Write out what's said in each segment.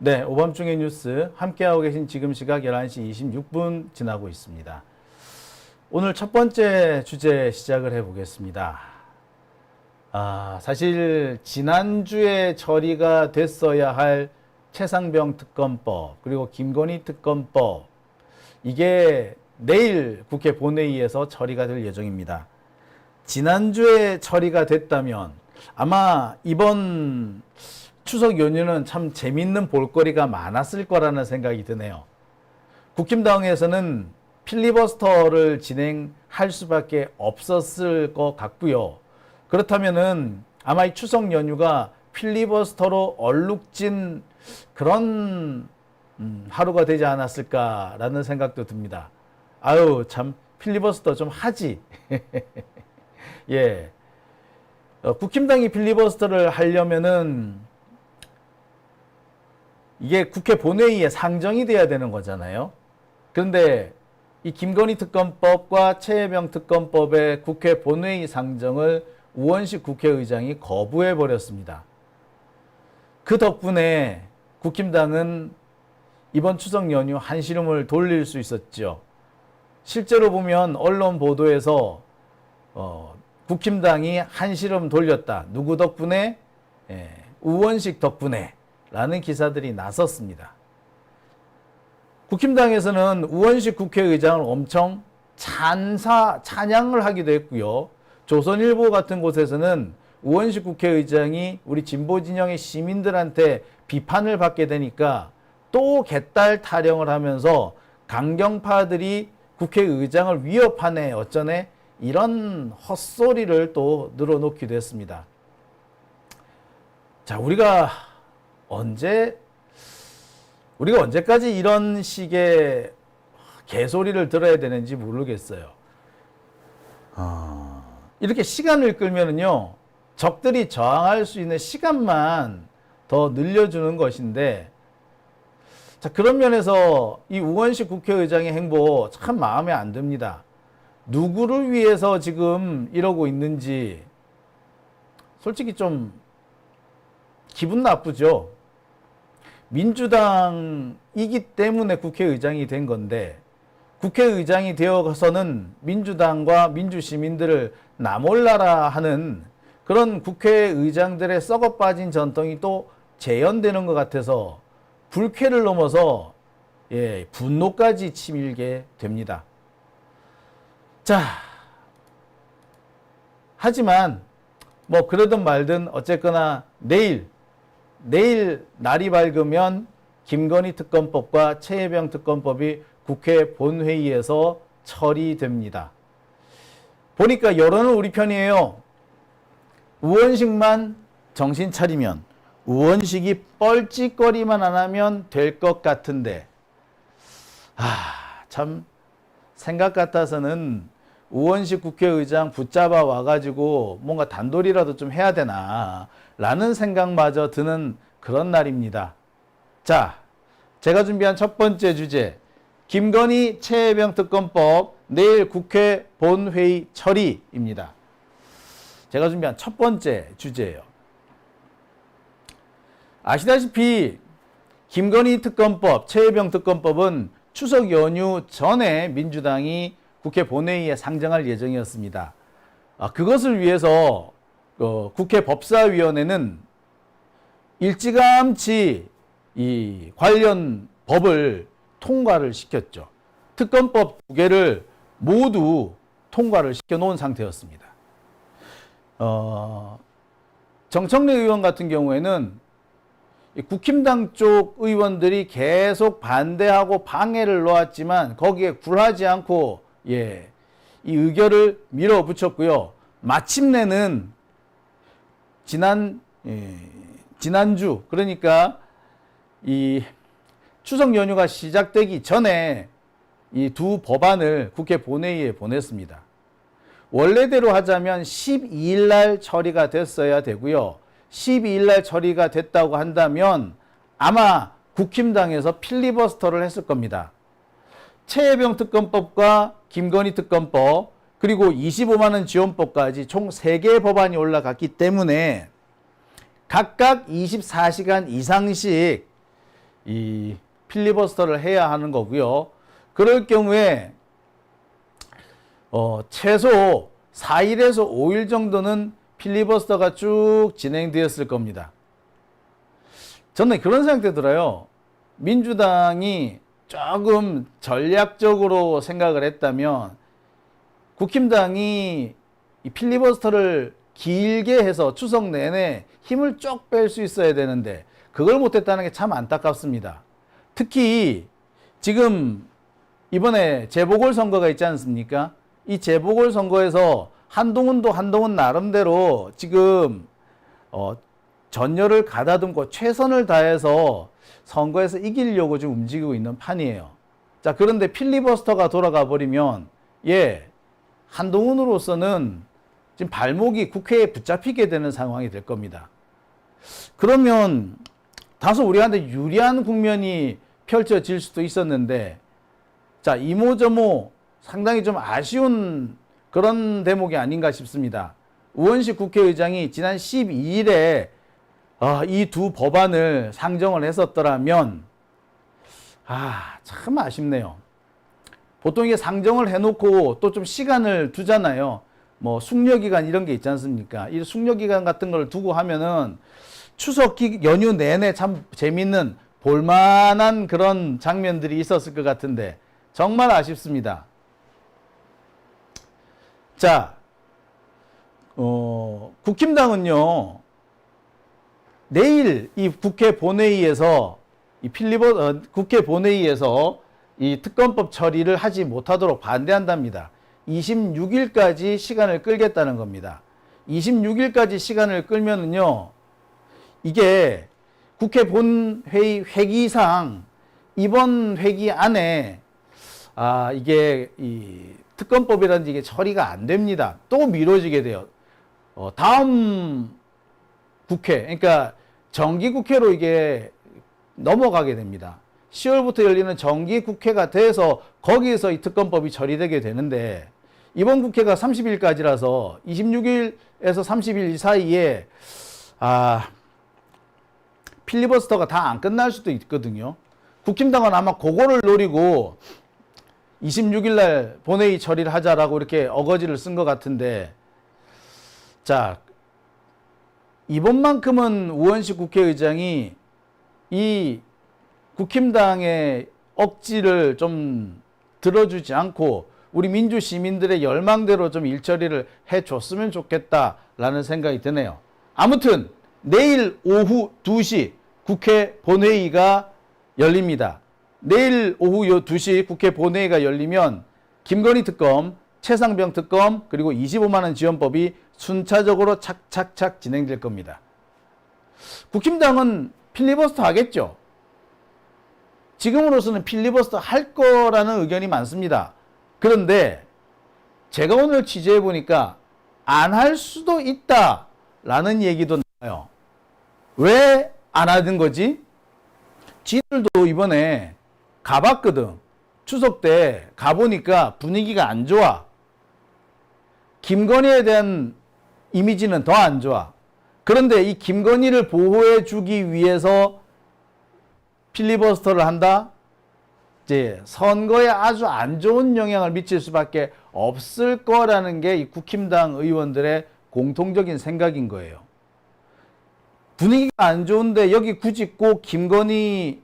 네, 오밤중의 뉴스 함께하고 계신 지금 시각 11시 26분 지나고 있습니다. 오늘 첫 번째 주제 시작을 해보겠습니다. 사실 지난주에 처리가 됐어야 할 최상병 특검법 그리고 김건희 특검법 이게 내일 국회 본회의에서 처리가 될 예정입니다. 지난주에 처리가 됐다면 아마 이번 추석 연휴는 참 재밌는 볼거리가 많았을 거라는 생각이 드네요. 국힘당에서는 필리버스터를 진행할 수밖에 없었을 것 같고요. 그렇다면은 아마 이 추석 연휴가 필리버스터로 얼룩진 그런 하루가 되지 않았을까라는 생각도 듭니다. 아유, 참 필리버스터 좀 하지. 예. 국힘당이 필리버스터를 하려면은 이게 국회 본회의에 상정이 돼야 되는 거잖아요. 그런데 이 김건희 특검법과 최혜병 특검법의 국회 본회의 상정을 우원식 국회의장이 거부해 버렸습니다. 그 덕분에 국힘당은 이번 추석 연휴 한시름을 돌릴 수 있었죠. 실제로 보면 언론 보도에서 국힘당이 한시름 돌렸다. 누구 덕분에? 우원식 덕분에 라는 기사들이 났었습니다. 국힘당에서는 우원식 국회의장을 엄청 찬양을 하기도 했고요. 조선일보 같은 곳에서는 우원식 국회의장이 우리 진보 진영의 시민들한테 비판을 받게 되니까 또 개딸 타령을 하면서 강경파들이 국회의장을 위협하네 어쩌네 이런 헛소리를 또 늘어놓기도 했습니다. 자, 우리가 언제까지 이런 식의 개소리를 들어야 되는지 모르겠어요. 이렇게 시간을 끌면은요, 적들이 저항할 수 있는 시간만 더 늘려주는 것인데, 자, 그런 면에서 이 우원식 국회의장의 행보 참 마음에 안 듭니다. 누구를 위해서 지금 이러고 있는지 솔직히 좀 기분 나쁘죠. 민주당이기 때문에 국회의장이 된 건데 국회의장이 되어서는 민주당과 민주시민들을 나몰라라 하는 그런 국회의장들의 썩어 빠진 전통이 또 재현되는 것 같아서 불쾌를 넘어서 분노까지 치밀게 됩니다. 자, 하지만 뭐 그러든 말든 어쨌거나 내일 날이 밝으면 김건희 특검법과 최혜병 특검법이 국회 본회의에서 처리됩니다. 보니까 여론은 우리 편이에요. 우원식만 정신 차리면, 우원식이 뻘짓거리만 안 하면 될 것 같은데, 참 생각 같아서는 우원식 국회의장 붙잡아 와가지고 뭔가 단돌이라도 좀 해야 되나 라는 생각마저 드는 그런 날입니다. 자, 제가 준비한 첫 번째 주제, 김건희 최혜병 특검법 내일 국회 본회의 처리입니다. 제가 준비한 첫 번째 주제예요. 아시다시피 김건희 특검법, 최혜병 특검법은 추석 연휴 전에 민주당이 국회 본회의에 상정할 예정이었습니다. 그것을 위해서 국회 법사위원회는 일찌감치 이 관련 법을 통과를 시켰죠. 특검법 2개를 모두 통과를 시켜놓은 상태였습니다. 정청래 의원 같은 경우에는 국힘당 쪽 의원들이 계속 반대하고 방해를 놓았지만 거기에 굴하지 않고 이 의결을 밀어붙였고요. 마침내는 지난주 그러니까 이 추석 연휴가 시작되기 전에 이 두 법안을 국회 본회의에 보냈습니다. 원래대로 하자면 12일 날 처리가 됐어야 되고요. 12일 날 처리가 됐다고 한다면 아마 국힘당에서 필리버스터를 했을 겁니다. 최혜병 특검법과 김건희 특검법 그리고 25만 원 지원법까지 총 3개의 법안이 올라갔기 때문에 각각 24시간 이상씩 이 필리버스터를 해야 하는 거고요. 그럴 경우에 최소 4일에서 5일 정도는 필리버스터가 쭉 진행되었을 겁니다. 저는 그런 생각이 들어요. 민주당이 조금 전략적으로 생각을 했다면 국힘당이 이 필리버스터를 길게 해서 추석 내내 힘을 쭉 뺄 수 있어야 되는데 그걸 못했다는 게 참 안타깝습니다. 특히 지금 이번에 재보궐선거가 있지 않습니까? 이 재보궐선거에서 한동훈도 한동훈 나름대로 지금 전열을 가다듬고 최선을 다해서 선거에서 이기려고 지금 움직이고 있는 판이에요. 자, 그런데 필리버스터가 돌아가 버리면 한동훈으로서는 지금 발목이 국회에 붙잡히게 되는 상황이 될 겁니다. 그러면 다소 우리한테 유리한 국면이 펼쳐질 수도 있었는데, 자, 이모저모 상당히 좀 아쉬운 그런 대목이 아닌가 싶습니다. 우원식 국회의장이 지난 12일에 이 두 법안을 상정을 했었더라면, 참 아쉽네요. 보통 이게 상정을 해놓고 또 좀 시간을 두잖아요. 뭐 숙려기간 이런 게 있지 않습니까? 이 숙려기간 같은 걸 두고 하면은 추석 연휴 내내 참 재밌는 볼만한 그런 장면들이 있었을 것 같은데 정말 아쉽습니다. 자, 국힘당은요, 내일 이 국회 본회의에서 국회 본회의에서 이 특검법 처리를 하지 못하도록 반대한답니다. 26일까지 시간을 끌겠다는 겁니다. 26일까지 시간을 끌면은요, 이게 국회 본회의 회기상 이번 회기 안에 이게 이 특검법이라든지 이게 처리가 안 됩니다. 또 미뤄지게 돼요. 다음 국회, 그러니까 정기국회로 이게 넘어가게 됩니다. 10월부터 열리는 정기국회가 돼서 거기에서 이 특검법이 처리되게 되는데 이번 국회가 30일까지라서 26일에서 30일 사이에 필리버스터가 다 안 끝날 수도 있거든요. 국힘당은 아마 그거를 노리고 26일 날 본회의 처리를 하자라고 이렇게 어거지를 쓴 것 같은데, 자, 이번만큼은 우원식 국회의장이 이 국힘당의 억지를 좀 들어주지 않고 우리 민주 시민들의 열망대로 좀 일처리를 해줬으면 좋겠다라는 생각이 드네요. 아무튼 내일 오후 2시 국회 본회의가 열립니다. 내일 오후 2시 국회 본회의가 열리면 김건희 특검, 최상병 특검, 그리고 25만 원 지원법이 순차적으로 착착착 진행될 겁니다. 국힘당은 필리버스터 하겠죠. 지금으로서는 필리버스터 할 거라는 의견이 많습니다. 그런데 제가 오늘 취재해 보니까 안 할 수도 있다라는 얘기도 나와요. 왜 안 하는 거지? 지들도 이번에 가봤거든. 추석 때 가보니까 분위기가 안 좋아. 김건희에 대한 이미지는 더 안 좋아. 그런데 이 김건희를 보호해 주기 위해서 필리버스터를 한다? 이제 선거에 아주 안 좋은 영향을 미칠 수밖에 없을 거라는 게 이 국힘당 의원들의 공통적인 생각인 거예요. 분위기가 안 좋은데 여기 굳이 꼭 김건희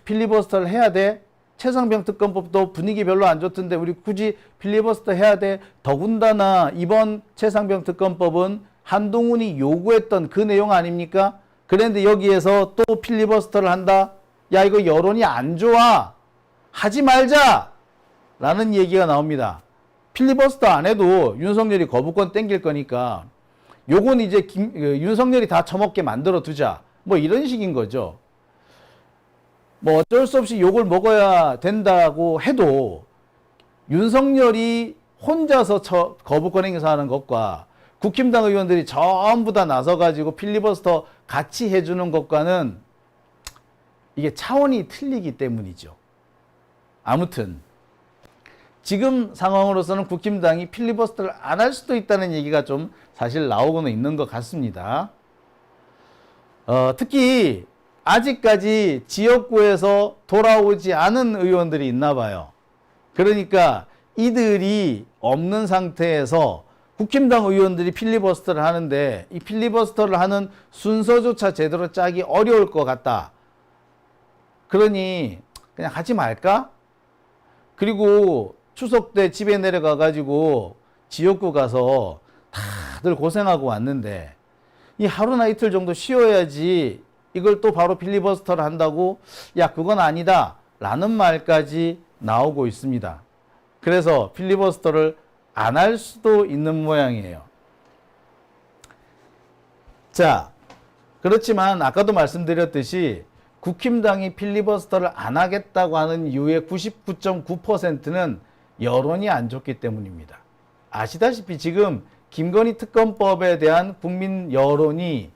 필리버스터를 해야 돼? 최상병 특검법도 분위기 별로 안 좋던데 우리 굳이 필리버스터 해야 돼? 더군다나 이번 최상병 특검법은 한동훈이 요구했던 그 내용 아닙니까? 그런데 여기에서 또 필리버스터를 한다? 야, 이거 여론이 안 좋아. 하지 말자! 라는 얘기가 나옵니다. 필리버스터 안 해도 윤석열이 거부권 땡길 거니까 요건 이제 윤석열이 다 처먹게 만들어 두자. 뭐 이런 식인 거죠. 뭐 어쩔 수 없이 욕을 먹어야 된다고 해도 윤석열이 혼자서 거부권 행사하는 것과 국힘당 의원들이 전부 다 나서가지고 필리버스터 같이 해주는 것과는 이게 차원이 틀리기 때문이죠. 아무튼 지금 상황으로서는 국힘당이 필리버스터를 안 할 수도 있다는 얘기가 좀 사실 나오고는 있는 것 같습니다. 특히 아직까지 지역구에서 돌아오지 않은 의원들이 있나 봐요. 그러니까 이들이 없는 상태에서 국힘당 의원들이 필리버스터를 하는데 이 필리버스터를 하는 순서조차 제대로 짜기 어려울 것 같다. 그러니 그냥 하지 말까? 그리고 추석 때 집에 내려가 가지고 지역구 가서 다들 고생하고 왔는데 이 하루나 이틀 정도 쉬어야지 이걸 또 바로 필리버스터를 한다고 야 그건 아니다 라는 말까지 나오고 있습니다. 그래서 필리버스터를 안 할 수도 있는 모양이에요. 자, 그렇지만 아까도 말씀드렸듯이 국힘당이 필리버스터를 안 하겠다고 하는 이유의 99.9%는 여론이 안 좋기 때문입니다. 아시다시피 지금 김건희 특검법에 대한 국민 여론이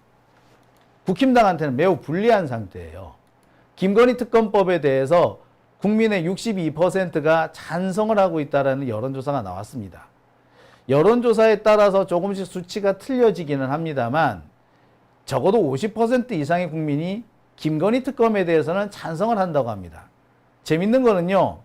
국힘당한테는 매우 불리한 상태예요. 김건희 특검법에 대해서 국민의 62%가 찬성을 하고 있다는 여론조사가 나왔습니다. 여론조사에 따라서 조금씩 수치가 틀려지기는 합니다만 적어도 50% 이상의 국민이 김건희 특검에 대해서는 찬성을 한다고 합니다. 재밌는 거는요.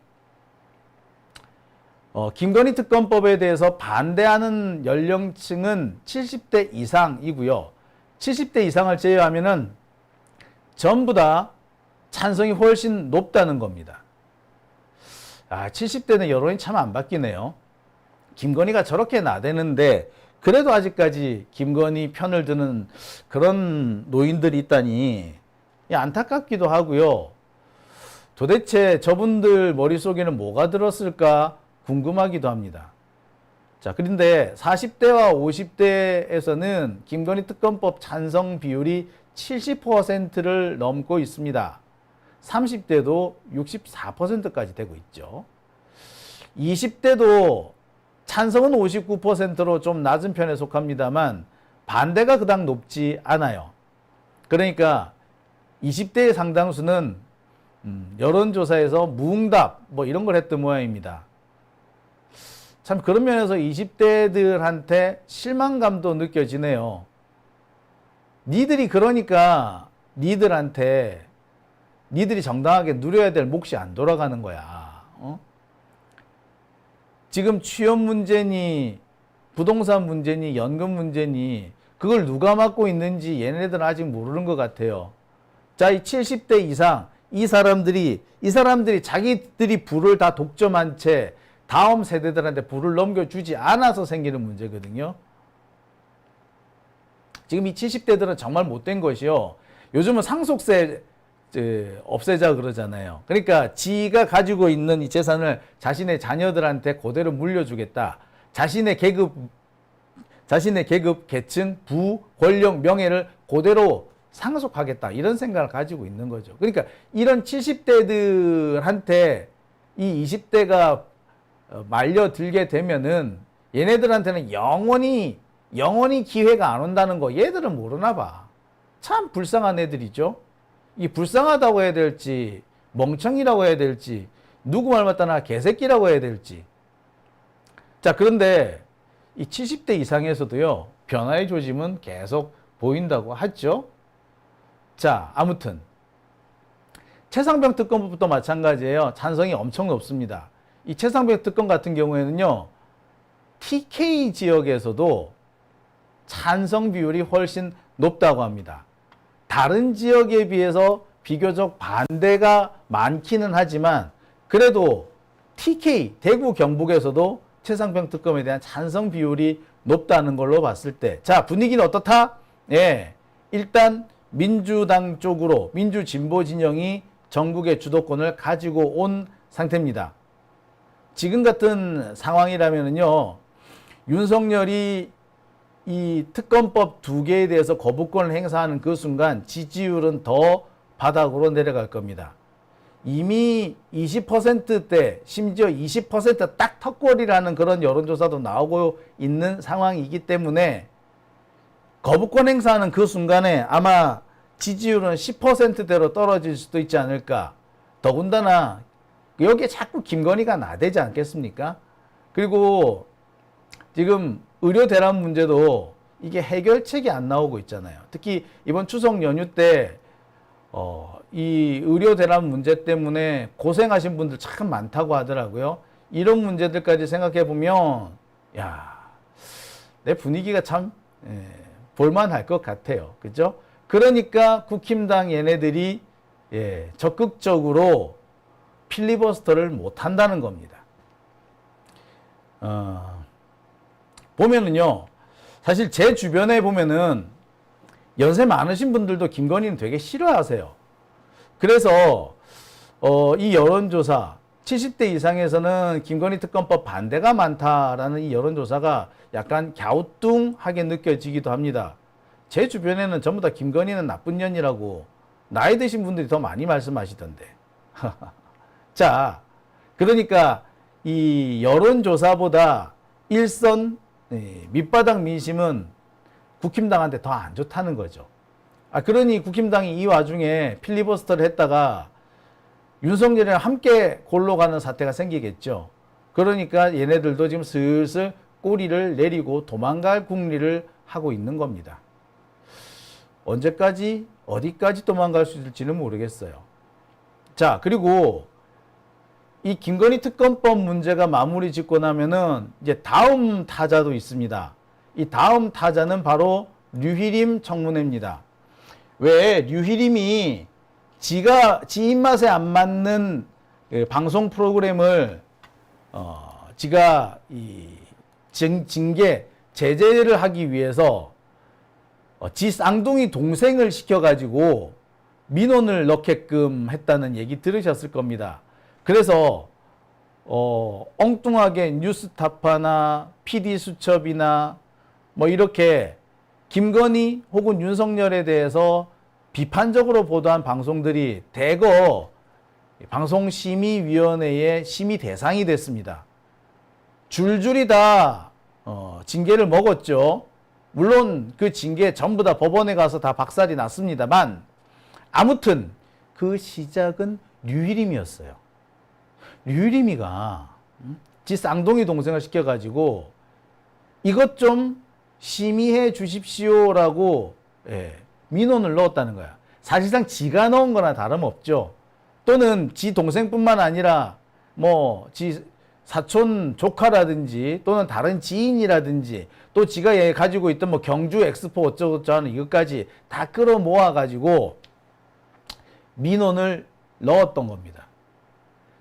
김건희 특검법에 대해서 반대하는 연령층은 70대 이상이고요. 70대 이상을 제외하면은 전부 다 찬성이 훨씬 높다는 겁니다. 70대는 여론이 참 안 바뀌네요. 김건희가 저렇게 나대는데 그래도 아직까지 김건희 편을 드는 그런 노인들이 있다니 안타깝기도 하고요. 도대체 저분들 머릿속에는 뭐가 들었을까 궁금하기도 합니다. 자, 그런데 40대와 50대에서는 김건희 특검법 찬성 비율이 70%를 넘고 있습니다. 30대도 64%까지 되고 있죠. 20대도 찬성은 59%로 좀 낮은 편에 속합니다만 반대가 그닥 높지 않아요. 그러니까 20대의 상당수는 여론조사에서 무응답 뭐 이런 걸 했던 모양입니다. 참 그런 면에서 20대들한테 실망감도 느껴지네요. 니들이 그러니까 니들한테 니들이 정당하게 누려야 될 몫이 안 돌아가는 거야. 지금 취업 문제니 부동산 문제니 연금 문제니 그걸 누가 맡고 있는지 얘네들은 아직 모르는 것 같아요. 자, 이 70대 이상 이 사람들이 자기들이 부를 다 독점한 채 다음 세대들한테 부를 넘겨주지 않아서 생기는 문제거든요. 지금 이 70대들은 정말 못된 것이요. 요즘은 상속세 없애자 그러잖아요. 그러니까 지가 가지고 있는 이 재산을 자신의 자녀들한테 그대로 물려주겠다. 자신의 계급, 계층, 부, 권력, 명예를 그대로 상속하겠다. 이런 생각을 가지고 있는 거죠. 그러니까 이런 70대들한테 이 20대가 말려들게 되면은 얘네들한테는 영원히 기회가 안 온다는 거 얘들은 모르나 봐. 참 불쌍한 애들이죠. 이 불쌍하다고 해야 될지 멍청이라고 해야 될지 누구 말 맞다나 개새끼라고 해야 될지. 자, 그런데 이 70대 이상에서도요 변화의 조짐은 계속 보인다고 하죠. 자, 아무튼 최상병 특검부터 마찬가지예요. 찬성이 엄청 높습니다. 이 최상병 특검 같은 경우에는요 TK 지역에서도 찬성 비율이 훨씬 높다고 합니다. 다른 지역에 비해서 비교적 반대가 많기는 하지만 그래도 TK, 대구 경북에서도 최상병 특검에 대한 찬성 비율이 높다는 걸로 봤을 때, 자, 분위기는 어떻다? 예, 일단 민주당 쪽으로 민주진보 진영이 전국의 주도권을 가지고 온 상태입니다. 지금 같은 상황이라면요 윤석열이 이 특검법 2개에 대해서 거부권을 행사하는 그 순간 지지율은 더 바닥으로 내려갈 겁니다. 이미 20%대 심지어 20%딱 턱걸이라는 그런 여론조사도 나오고 있는 상황이기 때문에 거부권 행사하는 그 순간에 아마 지지율은 10%대로 떨어질 수도 있지 않을까. 더군다나 여기에 자꾸 김건희가 나대지 않겠습니까? 그리고 지금 의료 대란 문제도 이게 해결책이 안 나오고 있잖아요. 특히 이번 추석 연휴 때 이 의료 대란 문제 때문에 고생하신 분들 참 많다고 하더라고요. 이런 문제들까지 생각해 보면, 야, 내 분위기가 참, 볼만할 것 같아요. 그죠? 그러니까 국힘당 얘네들이, 적극적으로 필리버스터를 못 한다는 겁니다. 보면은요, 사실 제 주변에 보면은 연세 많으신 분들도 김건희는 되게 싫어하세요. 그래서 이 여론조사 70대 이상에서는 김건희 특검법 반대가 많다라는 이 여론조사가 약간 갸우뚱하게 느껴지기도 합니다. 제 주변에는 전부 다 김건희는 나쁜 년이라고 나이 드신 분들이 더 많이 말씀하시던데. 자, 그러니까 이 여론조사보다 일선 밑바닥 민심은 국힘당한테 더 안 좋다는 거죠. 그러니 국힘당이 이 와중에 필리버스터를 했다가 윤석열이랑 함께 골로 가는 사태가 생기겠죠. 그러니까 얘네들도 지금 슬슬 꼬리를 내리고 도망갈 궁리를 하고 있는 겁니다. 언제까지, 어디까지 도망갈 수 있을지는 모르겠어요. 자, 그리고 이 김건희 특검법 문제가 마무리 짓고 나면은 이제 다음 타자도 있습니다. 이 다음 타자는 바로 류희림 청문회입니다. 왜 류희림이 지 입맛에 안 맞는 방송 프로그램을 지가 이 징계 제재를 하기 위해서 지 쌍둥이 동생을 시켜가지고 민원을 넣게끔 했다는 얘기 들으셨을 겁니다. 그래서 엉뚱하게 뉴스타파나 PD수첩이나 뭐 이렇게 김건희 혹은 윤석열에 대해서 비판적으로 보도한 방송들이 대거 방송심의위원회의 심의 대상이 됐습니다. 줄줄이 다 징계를 먹었죠. 물론 그 징계 전부 다 법원에 가서 다 박살이 났습니다만 아무튼 그 시작은 류희림이었어요. 류희림이가 지 쌍둥이 동생을 시켜가지고 이것 좀 심의해 주십시오라고 민원을 넣었다는 거야. 사실상 지가 넣은 거나 다름없죠. 또는 지 동생뿐만 아니라 뭐 지 사촌 조카라든지 또는 다른 지인이라든지 또 지가 가지고 있던 뭐 경주 엑스포 어쩌고저쩌고 하는 이것까지 다 끌어모아 가지고 민원을 넣었던 겁니다.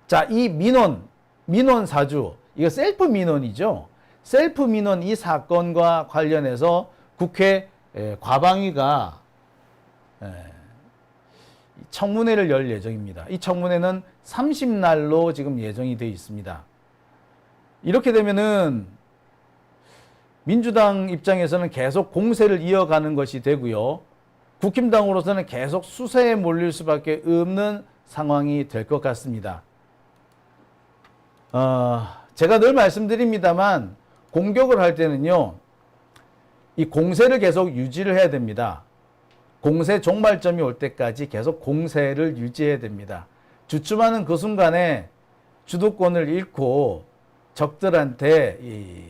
자, 이 민원 사주, 이거 셀프 민원이죠. 셀프 민원 이 사건과 관련해서 국회 과방위가 청문회를 열 예정입니다. 이 청문회는 30날로 지금 예정이 되어 있습니다. 이렇게 되면은 민주당 입장에서는 계속 공세를 이어가는 것이 되고요. 국힘당으로서는 계속 수세에 몰릴 수밖에 없는 상황이 될 것 같습니다. 제가 늘 말씀드립니다만 공격을 할 때는요, 이 공세를 계속 유지를 해야 됩니다. 공세 종말점이 올 때까지 계속 공세를 유지해야 됩니다. 주춤하는 그 순간에 주도권을 잃고 적들한테 이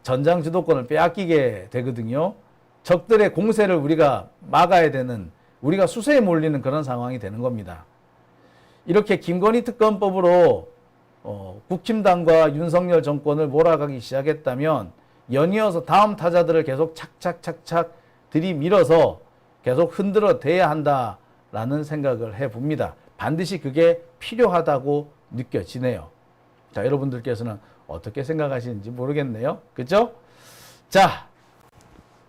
전장 주도권을 빼앗기게 되거든요. 적들의 공세를 우리가 막아야 되는, 우리가 수세에 몰리는 그런 상황이 되는 겁니다. 이렇게 김건희 특검법으로 국힘당과 윤석열 정권을 몰아가기 시작했다면 연이어서 다음 타자들을 계속 착착착착 들이밀어서 계속 흔들어 대야 한다라는 생각을 해봅니다. 반드시 그게 필요하다고 느껴지네요. 자, 여러분들께서는 어떻게 생각하시는지 모르겠네요. 그죠? 자,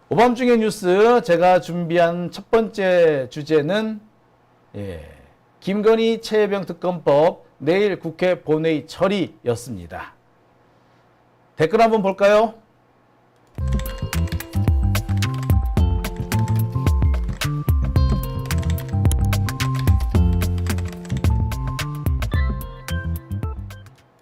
오밤중의 뉴스 제가 준비한 첫 번째 주제는 김건희 최혜병 특검법 내일 국회 본회의 처리였습니다. 댓글 한번 볼까요?